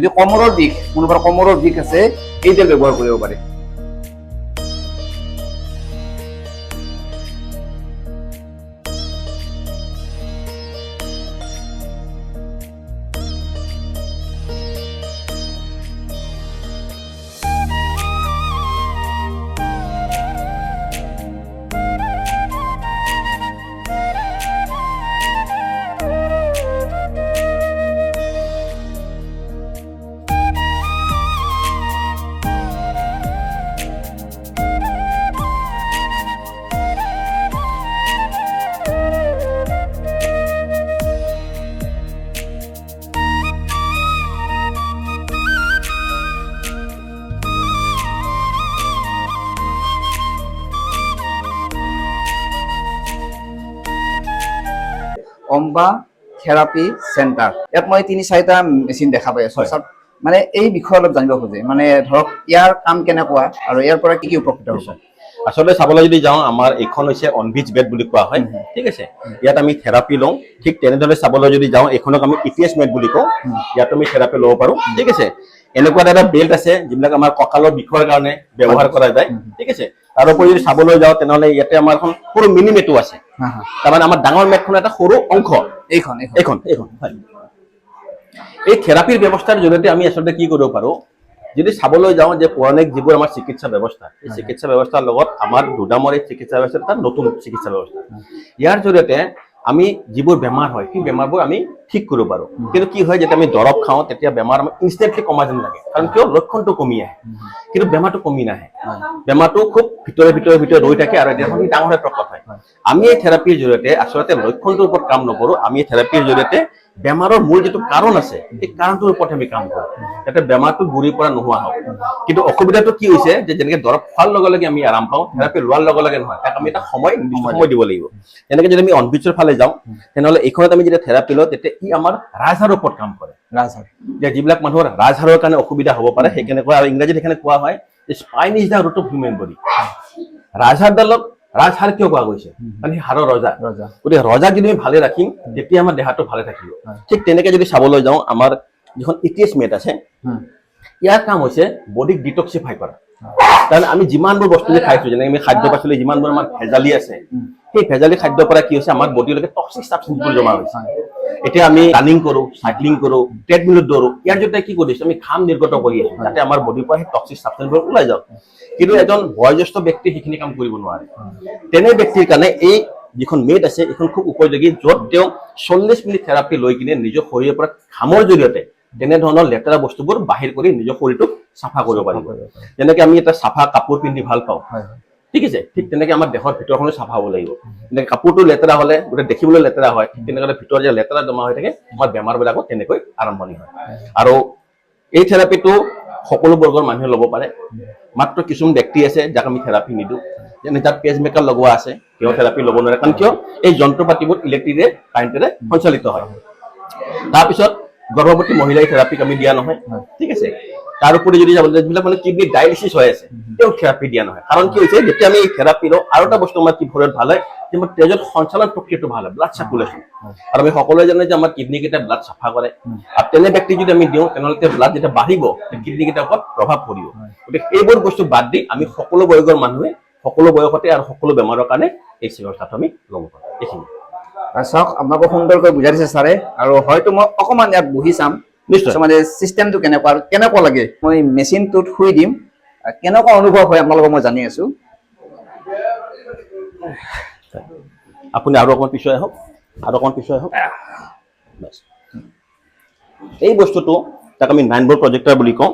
যদি কোমৰৰ বিষ কোনোবাৰ কোমৰৰ বিষ আছে এই তেল ব্যৱহাৰ কৰিব পাৰে। অম্বা থেৰাপি চেণ্টাৰ, ইয়াত মই ৩-৪টা মেচিন দেখা পাই আছো। মানে এই বিষয়ে অলপ জানিব খোজে, মানে ধৰক ইয়াৰ কাম কেনেকুৱা আৰু ইয়াৰ পৰা কি কি উপকৃত হৈছে। আসলে চাবলৈ যদি যাওঁ আমাৰ এইখন হৈছে অনভিজ বেড বুলি কোৱা হয়, ঠিক আছে। ইয়াত আমি থেৰাপি লওঁ। ঠিক তেনেদৰে চাবলৈ যদি যাওঁ এইখনক আমি ইটিএছ মেড বুলি কওঁ, ইয়াত আমি থেৰাপি ল'ব পাৰোঁ, ঠিক আছে। এনেকুৱা এটা বেল্ট আছে যিবিলাক আমাৰ কঁকালৰ বিষৰ কাৰণে ব্যৱহাৰ কৰা যায়, ঠিক আছে। তাৰোপৰি যদি চাবলৈ যাওঁ তেনেহ'লে ইয়াতে আমাৰ এখন সৰু মিনি মেটো আছে, তাৰমানে আমাৰ ডাঙৰ মেটখনৰ এটা সৰু অংশ এইখন। এই থেৰাপিৰ ব্যৱস্থাৰ জৰিয়তে আমি আচলতে কি কৰিব পাৰোঁ, যদি চাবলৈ যাওঁ যে পৌৰাণিক যিবোৰ আমাৰ চিকিৎসা ব্যৱস্থা, এই চিকিৎসা ব্যৱস্থাৰ লগত আমাৰ দুদামৰ এই চিকিৎসা ব্যৱস্থা এটা নতুন চিকিৎসা ব্যৱস্থা। ইয়াৰ জৰিয়তে আমি যিবোৰ বেমাৰ হয় সেই বেমাৰবোৰ আমি ঠিক কৰিব পাৰোঁ। কিন্তু কি হয়, যেতিয়া আমি দৰৱ খাওঁ তেতিয়া বেমাৰ আমাৰ ইনষ্টেণ্টলি কমা যেন লাগে, কাৰণ কিয় লক্ষণটো কমি আহে কিন্তু বেমাৰটো কমি নাহে। বেমাৰটো খুব ভিতৰে ৰৈ থাকে আৰু এতিয়া ডাঙৰ প্ৰকট হয়। আমি এই থেৰাপিৰ জৰিয়তে আচলতে লক্ষণটোৰ ওপৰত কাম নকৰোঁ, আমি এই থেৰাপিৰ জৰিয়তে বেমাৰৰ মূল যিটো কাৰণ আছে এই কাৰণটোৰ ওপৰত আমি কাম কৰোঁ, যাতে বেমাৰটো গুৰিৰ পৰা নোহোৱা হওক। কিন্তু অসুবিধাটো কি হৈছে যে যেনেকে দৰৱ খোৱাৰ লগে লগে আমি আৰাম পাওঁ, থেৰাপি লোৱাৰ লগে লগে নহয়, তাক আমি এটা সময় দিব লাগিব। যেনেকে যদি আমি অনভিজৰ ফালে যাওঁ তেনেহ'লে এইখনত আমি যেতিয়া থেৰাপি লওঁ তেতিয়া ই আমাৰ ৰাজহাড়ৰ ওপৰত কাম কৰে। ৰাজহাড় যে যিবিলাক মানুহৰ ৰাজহাড়ৰ কাৰণে অসুবিধা হ'ব পাৰে সেইকাৰণে কোৱা, আৰু ইংৰাজীত সেইকাৰণে কোৱা হয় যে spine is the root of human body. ৰাজহাড়ডালক ৰাজহাড় কিয় কোৱা গৈছে, কাৰণ সি হাড়ৰ ৰজা। গতিকে ৰজাক যদি আমি ভালে ৰাখিম তেতিয়া আমাৰ দেহাটো ভালে থাকিব। ঠিক তেনেকে যদি চাবলৈ যাওঁ আমাৰ যিখন ইটিএছ মেট আছে, ইয়াৰ কাম হৈছে বডিক ডিটক্সিফাই কৰা। কাৰণ আমি যিমানবোৰ বস্তু যে খাইছো, যেনেকে আমি খাদ্য পাচলি যিমানবোৰ আমাৰ ভেজালি আছে, সেই ভেজালি খাদ্যৰ পৰা কি হৈছে আমাৰ বডিলৈকে টক্সিক ছাবষ্টেন্সবোৰ জমা হৈছে। এতিয়া আমি ৰানিং কৰোঁ, চাইক্লিং কৰোঁ, ট্ৰেডমিলত দৌৰোঁ, ইয়াৰ জৰিয়তে কি কৰিছো আমি ঘাম নিৰ্গত কৰি আছো যাতে আমাৰ বডিৰ পৰা সেই টক্সিক ছাবষ্টেন্সবোৰ ওলাই যাওক। কিন্তু এজন বয়োজ্যেষ্ঠ ব্যক্তি সেইখিনি কাম কৰিব নোৱাৰে। তেনে ব্যক্তিৰ কাৰণে এই যিখন মেট আছে এইখন খুব উপযোগী, য'ত তেওঁ 40 মিনিট থেৰাপি লৈ কিনে নিজৰ শৰীৰৰ পৰা ঘামৰ জৰিয়তে তেনেধৰণৰ লেতেৰা বস্তুবোৰ বাহিৰ কৰি নিজৰ শৰীৰটোক চাফা কৰিব পাৰিব। যেনেকে আমি এটা চাফা কাপোৰ পিন্ধি ভাল পাওঁ, ঠিক আছে, ঠিক তেনেকে আমাৰ দেহৰ ভিতৰখনো চাফা হ'ব লাগিব। যেনেকে কাপোৰটো লেতেৰা হ'লে গোটেই দেখিবলৈ লেতেৰা হয়, তেনেকৈ ভিতৰত যে লেতেৰা জমা হৈ থাকে আমাৰ বেমাৰবিলাকো তেনেকৈ আৰম্ভণি হয়। আৰু এই থেৰাপিটো সকলো বৰ্গৰ মানুহে ল'ব পাৰে, মাত্ৰ কিছুমান ব্যক্তি আছে যাক আমি থেৰাপি নিদিওঁ, যেনে যাৰ পেজ মেকাৰ লগোৱা আছে তেওঁ থেৰাপি ল'ব নোৱাৰে, কাৰণ কিয় এই যন্ত্ৰ পাতিবোৰ ইলেক্ট্ৰিকে কাৰেণ্টেৰে সঞ্চালিত হয়। তাৰপিছত গৰ্ভৱতী মহিলাই থেৰাপিক আমি দিয়া নহয়, ঠিক আছে। তাৰোপৰি যদি যিবিলাক মানে কিডনি ডায়েলিচিছ হৈ আছে তেওঁ থেৰাপি দিয়া নহয়, কাৰণ কি হৈছে যেতিয়া আমি থেৰাপি লওঁ আৰু এটা বস্তু আমাৰ কি শৰীৰত ভাল হয় যে আমাৰ তেজত সঞ্চালন প্ৰক্ৰিয়াটো ভাল হয়, ব্লাড চাৰ্কুলেশ্যন। আৰু আমি সকলোৱে জানো যে আমাৰ কিডনি কেইটা ব্লাড চাফা কৰে, আৰু তেনে ব্যক্তি যদি আমি দিওঁ তেনেহ'লে ব্লাড যেতিয়া বাঢ়িব কিডনি কেইটাৰ ওপৰত প্ৰভাৱ পৰিব। গতিকে এইবোৰ বস্তু বাদ দি আমি সকলো বয়সৰ মানুহে সকলো বয়সতে আৰু সকলো বেমাৰৰ কাৰণে এই ব্যৱস্থাটো আমি ল'ব পাৰোঁ। এইখিনি চাওক, আপোনালোকক সুন্দৰকৈ বুজাই দিছে ছাৰে, আৰু হয়তো মই অকণমান ইয়াত বহি চাম নিশ্চয় মানে চিষ্টেমটো কেনেকুৱা আৰু কেনেকুৱা লাগে। মই মেচিনটোত শুই দিম, কেনেকুৱা অনুভৱ হয় আপোনালোকক মই জানি আছো। আপুনি আৰু অকণমান পিছুৱাই আহক, এই বস্তুটো তাক আমি 9 ভোল্ট প্ৰজেক্টৰ বুলি কওঁ।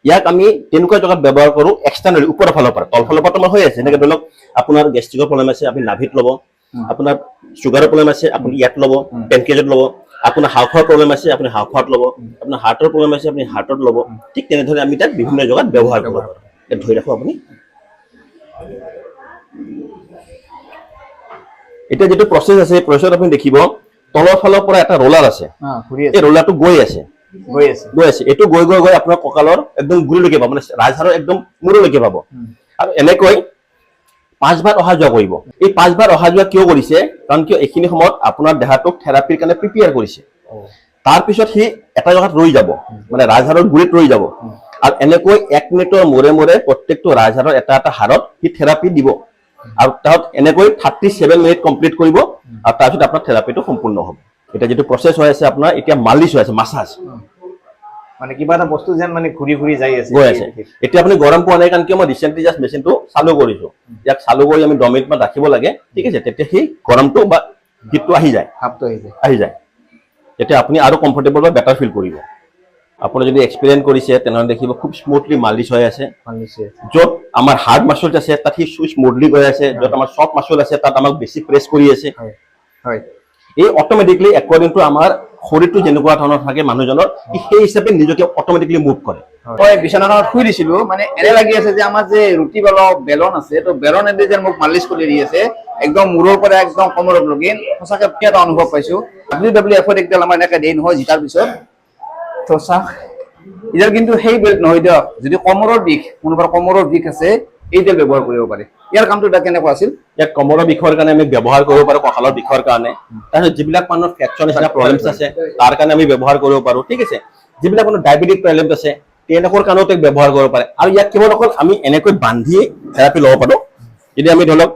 ইয়াক আমি তেনেকুৱা জেগাত ব্যৱহাৰ কৰোঁ এক্সটাৰ্নেলি, ওপৰৰ ফালৰ পৰা। তলফালৰ পৰা তোমাৰ হৈ আছে, যেনেকৈ ধৰি লওক আপোনাৰ গেষ্ট্ৰিকৰ প্ৰব্লেম আছে আপুনি নাভিত ল'ব, আপোনাৰ চুগাৰৰ প্ৰব্লেম আছে আপুনি ইয়াত ল'ব, পেনক্ৰিয়াজত ল'ব, আপোনাৰ হাওঁফাওৰ প্ৰব্লেম আছে আপুনি হাওঁফাওত ল'ব, আপোনাৰ হাৰ্টৰ প্ৰব্লেম আছে আপুনি হাৰ্টত ল'ব। ঠিক তেনেধৰণে আমি তাত বিভিন্ন জেগাত ব্যৱহাৰ কৰিব পাৰোঁ। ইয়াত ধৰি ৰাখোঁ আপুনি। এতিয়া যিটো প্ৰচেছ আছে এই প্ৰচেছত আপুনি দেখিব তলৰ ফালৰ পৰা এটা ৰোলাৰ আছে, এই ৰোলাৰটো গৈ আছে। এইটো গৈ আপোনাৰ কঁকালৰ একদম গুৰিলৈকে পাব, মানে ৰাজহাড়ৰ একদম মূৰলৈকে পাব। আৰু এনেকৈ 5 বাৰ অহা যোৱা কৰিব। এই 5 বাৰ অহা যোৱা কিয় কৰিছে, কাৰণ কিয় এইখিনি সময়ত আপোনাৰ দেহাটোক থেৰাপিৰ কাৰণে প্ৰিপেয়াৰ কৰিছে। তাৰপিছত সি এটা জেগাত ৰৈ যাব, মানে ৰাজহাড়ৰ গুৰিত ৰৈ যাব, আৰু এনেকৈ 1 মিনিটৰ মূৰে মূৰে প্ৰত্যেকটো ৰাজহাড়ৰ এটা এটা হাড়ত সি থেৰাপি দিব, আৰু তাত এনেকৈ 37 মিনিট কমপ্লিট কৰিব, আৰু তাৰপিছত আপোনাৰ থেৰাপিটো সম্পূৰ্ণ হ'ব। এতিয়া যিটো প্ৰচেছ হৈ আছে আপোনাৰ, এতিয়া মালিচ হৈ আছে, মাছাজ মানে কিবা এটা বস্তু যেন মানে ঘূৰি ঘূৰি যাই আছে গৈ আছে। এতিয়া আপুনি গৰম পোৱা নাই, কাৰণ কিয় মই ৰিচেণ্টলি জাষ্ট মেচিনটো চালু কৰিছো। ইয়াক চালু কৰি আমি 10 মিনিটমান ৰাখিব লাগে, ঠিক আছে, তেতিয়া সেই গৰমটো বা হিটটো আহি যায়, ভাপটো আহিছে। তেতিয়া আপুনি আৰু কমফৰ্টেবল বা বেটাৰ ফিল কৰিব। আপুনি যদি এক্সপেৰিয়েঞ্চ কৰিছে তেনেহ'লে দেখিব খুব স্মুথলি মালিচ হৈ আছে। য'ত আমাৰ হাৰ্ড মাছল আছে তাত সি স্মুথলি গৈ আছে, য'ত আমাৰ চফ্ট মাছল আছে তাত আমাক বেছি প্ৰেছ কৰি আছে। হয়, এই অট'মেটিকলি একৰ্ডিং টু আমাৰ শৰীৰটো যেনেকুৱা ধৰণৰ থাকে মানুহজনৰ, সেই হিচাপে নিজকে অট'মেটিকলি মুভ কৰে। মই বিচনাখনত শুই দিছিলো, মানে এনে লাগি আছে যে আমাৰ যে ৰুটি বেলা বেলন আছে, তো বেলনেদি যে মোক মালিচ কৰি দি আছে, একদম মূৰৰ পৰা একদম কমৰলৈকে। সঁচাকে কি এটা অনুভৱ পাইছো। WWF একডাল আমাৰ এনেকে দিয়ে নহয় জিতাৰ পিছত, তো চাওক ইয়াৰ কিন্তু সেই বেল্ট নহয় দিয়ক। যদি কমৰৰ বিষ, কোনোবাৰ কমৰৰ বিষ আছে, এই তেল ব্যৱহাৰ কৰিব পাৰে। ইয়াৰ কামটো এটা কেনেকুৱা আছিল? ইয়াত কমৰৰ বিষৰ কাৰণে আমি ব্যৱহাৰ কৰিব পাৰোঁ, কঁকালৰ বিষৰ কাৰণে। তাৰপিছত যিবিলাক মানুহৰ ফ্ৰেকচাৰ নিচিনা প্ৰব্লেমছ আছে তাৰ কাৰণে আমি ব্যৱহাৰ কৰিব পাৰোঁ, ঠিক আছে। যিবিলাক মানুহৰ ডায়েবেটিক প্ৰব্লেম আছে তেওঁলোকৰ কাৰণেও তেওঁক ব্যৱহাৰ কৰিব পাৰে। আৰু ইয়াক কেৱল অকল আমি এনেকৈ বান্ধি থেৰাপি ল'ব পাৰোঁ। যদি আমি ধৰি লওক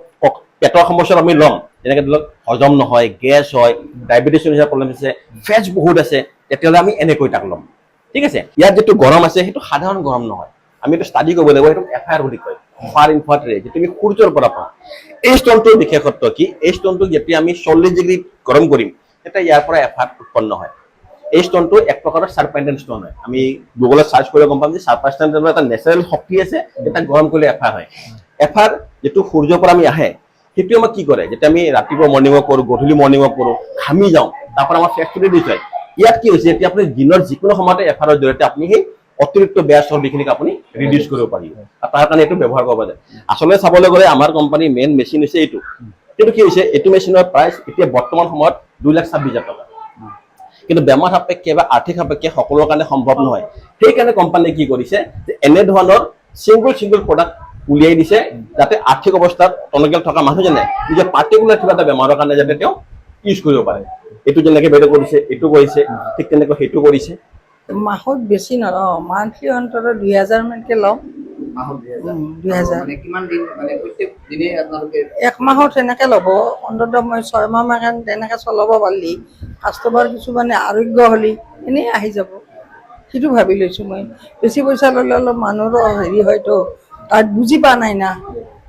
পেটৰ সমস্যাত আমি ল'ম, যেনেকৈ ধৰি লওক হজম নহয়, গেছ হয়, ডায়েবেটিছৰ নিচিনা প্ৰব্লেম আছে, ফেটছ বহুত আছে, তেতিয়াহ'লে আমি এনেকৈ তাক ল'ম, ঠিক আছে। ইয়াত যিটো গৰম আছে সেইটো সাধাৰণ গৰম নহয়, আমি এইটো ষ্টাডি কৰিব লাগিব। সেইটো FIR বুলি কয়, ফাৰ ইনফ্ৰাৰেড ৰে, যিটো আমি সূৰ্যৰ পৰা পাওঁ। এই ষ্টনটোৰ বিশেষত্ব কি? এই ষ্টনটোক যেতিয়া আমি 40 ডিগ্ৰী গৰম কৰিম তেতিয়া ইয়াৰ পৰা FIR উৎপন্ন হয়। এই ষ্টনটো এক প্ৰকাৰৰ চাৰ্পেণ্টেন ষ্টন হয়। আমি গুগলত চাৰ্চ কৰি গম পাম যে চাৰ্পেণ্টেনৰ এটা নেচাৰেল শক্তি আছে, এটা গৰম কৰিলে FIR হয়। FIR যিটো সূৰ্যৰ পৰা আমি আহে, সেইটো আমাক কি কৰে? যেতিয়া আমি ৰাতিপুৱা মৰ্ণিং ৱাক কৰোঁ, গধূলি মৰ্ণিং ৱাক কৰোঁ, ঘামি যাওঁ, তাৰ পৰা আমাৰ ফেটটো ৰিলিজ হয়। ইয়াত কি হৈছে, এতিয়া আপুনি দিনৰ যিকোনো সময়তে FIR ৰ জৰিয়তে আপুনি সেই অতিৰিক্ত বেয়া চৰ্বিখিনিক আপুনি ৰিডিউচ কৰিব পাৰিব। তাৰ কাৰণে এইটো ব্যৱহাৰ কৰিব যায়। আচলতে চাবলৈ গ'লে আমাৰ কোম্পানীৰ মেইন মেচিন হৈছে এইটো। কিন্তু কি হৈছে, এইটো মেচিনৰ প্ৰাইচ এতিয়া বৰ্তমান সময়ত 2,26,000 টকা। কিন্তু বেমাৰ সাপেক্ষে বা আৰ্থিক সাপেক্ষে সকলোৰ কাৰণে সম্ভৱ নহয়। সেইকাৰণে কোম্পানীয়ে কি কৰিছে যে এনে ধৰণৰ চিংগল প্ৰডাক্ট উলিয়াই দিছে, যাতে আৰ্থিক অৱস্থাত টনকিয়াল থকা মানুহজনে নিজৰ পাৰ্টিকুলাৰ কিবা এটা বেমাৰৰ কাৰণে যাতে তেওঁ ইউজ কৰিব পাৰে। এইটো যেনেকৈ বেলেগ কৰিছে, এইটো কৰিছে, ঠিক তেনেকৈ সেইটো কৰিছে। মাহত বেছি নলওঁ, মান্থলি অন্তত 2,000 মানকে লওঁ। মাহত 2,000 মানে কিমান দিন, মানে প্ৰত্যেক দিনে আপোনালোকে? 1 মাহত সেনেকে ল'ব, অন্তত মই 6 মাহ মান তেনেকে চলাব পাৰিলি কাষ্টমাৰ কিছুমানে আৰোগ্য হ'লি এনেই আহি যাব। সেইটো ভাবি লৈছোঁ মই। বেছি পইচা ল'লে অলপ মানুহৰো হেৰি হয়তো, তাত বুজি পোৱা নাই না।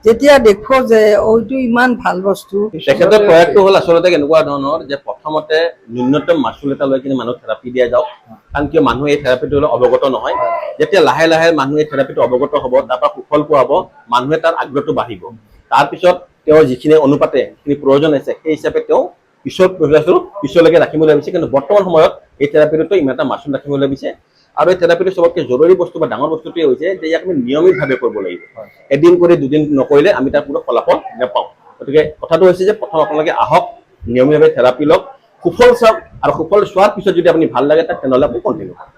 যেতিয়া দেখো যে এইটো ইমান ভাল বস্তু। তেখেতৰ প্ৰয়াসটো হ'ল আচলতে কেনেকুৱা ধৰণৰ যে প্ৰথমতে ন্যূনতম মাচুল এটা লৈ কিনে মানুহক থেৰাপি দিয়া যাওক। কাৰণ কিয় মানুহে এই থেৰাপিটো অৱগত নহয়। যেতিয়া লাহে লাহে মানুহে এই থেৰাপিটো অৱগত হ'ব, তাৰ পৰা সুফল পোৱা হ'ব, মানুহে তাৰ আগ্ৰহটো বাঢ়িব। তাৰপিছত তেওঁৰ যিখিনি অনুপাতে যিখিনি প্ৰয়োজন আছে সেই হিচাপে তেওঁ পিছলৈকে ৰাখিবলৈ ভাবিছে। কিন্তু বৰ্তমান সময়ত এই থেৰাপিটো ইমান এটা মাচুল ৰাখিবলৈ ভাবিছে। আৰু এই থেৰাপিটো চবতকৈ জৰুৰী বস্তু বা ডাঙৰ বস্তুটোৱে হৈছে যে ইয়াক আমি নিয়মিতভাৱে কৰিব লাগিব। এদিন কৰি দুদিন নকৰিলে আমি তাৰ কোনো ফলাফল নাপাওঁ। গতিকে কথাটো হৈছে যে প্ৰথম আপোনালোকে আহক, নিয়মীয়াভাৱে থেৰাপি লওক, সুফল চাওক, আৰু সুফল চোৱাৰ পিছত যদি আপুনি ভাল লাগে তাক তেনেহ'লে আপুনি কণ্টিনিউ কৰক।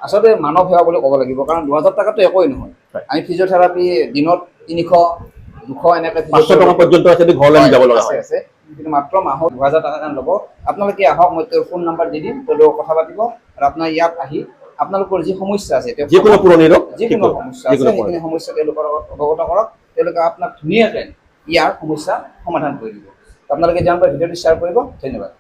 আচলতে মানৱ সেৱা বুলি ক'ব লাগিব, কাৰণ 2,000 টকাটো একোৱেই নহয়। আমি ফিজিঅ'থেৰাপি দিনত 300, 200 এনেকৈ 500 টকা পৰ্যন্ত আছে, যদি ঘৰলৈ যাব লগা হয়। আছে, কিন্তু মাত্ৰ মাহত 2,000 টকা কাৰণে ল'ব। আপোনালোকে আহক, মই তেওঁৰ ফোন নাম্বাৰ দি দিম, তেওঁৰ লগত কথা পাতিব, আৰু আপোনাৰ ইয়াত আহি আপোনালোকৰ যি সমস্যা আছে, যিকোনো পুৰণি ৰোগ, যিকোনো সমস্যা আছে, সেইখিনি সমস্যা তেওঁলোকৰ লগত অৱগত কৰক। তেওঁলোকে আপোনাক ধুনীয়াকৈ ইয়াৰ সমস্যা সমাধান কৰি দিব। আপোনালোকে যিমান পাৰে ভিডিঅ'টো শ্বেয়াৰ কৰিব। ধন্যবাদ।